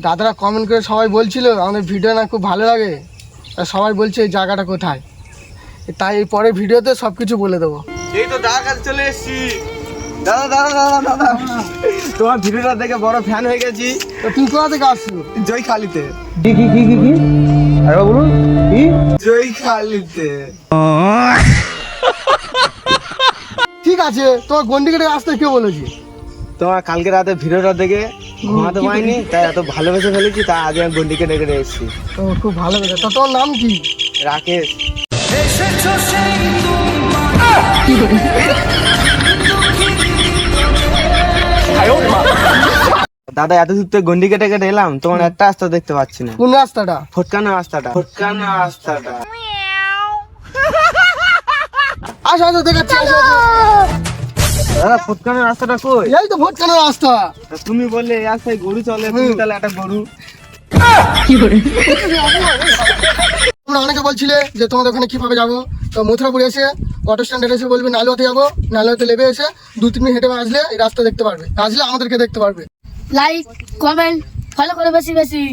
দাদারা কমেন্ট করে সবাই বলছিল আমাদের ভিডিও না খুব ভালো লাগে, আর সবাই বলছে এই জায়গাটা কোথায়, তাই এই পরে ভিডিওতে সব কিছু বলে দেবো। এই তো দাদার কাছে চলে এসেছি। দাদা দাদা দাদা দাদা তোমার ভিডিওটা দেখে বড় ফ্যান হয়ে গেছি। তো তুই কোথা থেকে আসছিস? জয়খালিতে। কি কি কি কি কি আরে বলুন কি? জয়খালিতে। ঠিক আছে, তোমার গন্ডি কেটে আসতে কে বলেছি? তোমার কালকে রাতে ভিডিওটা দেখে ঘুমাতে পারিনি, তাই এত ভালোবেসে ফেলেছি, তাই আজ আমি গন্ডিকে ডেকে এসেছি। তো খুব ভালো কথা। তো তোমার নাম কি? রাকেশ। দাদা এত দূর থেকে গন্ডি কেটে কেটে এলাম, তোমার একটা রাস্তা দেখতে পাচ্ছি না। কোন রাস্তাটা? ফটকানো রাস্তাটা। ফটকানো রাস্তাটা। আসো আসো দেখাচ্ছি, আসো আসো। দাদা ফটকানো রাস্তাটা কই? এই তো ভোটখানা রাস্তা। তা তুমি বললে এই রাস্তায় গরু চলে, তুমি তাহলে একটা গরু। তোমরা অনেকে বলছিলে যে তোমাদের ওখানে কিভাবে যাবো, তো মথুরাপুর এসে অটো স্ট্যান্ডে এসে বলবে নালুয়াতে যাবো, নালুয়াতে লেবে এসে 2-3 মিনিট হেঁটে আসলে এই রাস্তা দেখতে পারবে, আসলে আমাদেরকে দেখতে পারবে। লাইক কমেন্ট ফলো করে বেশি বেশি।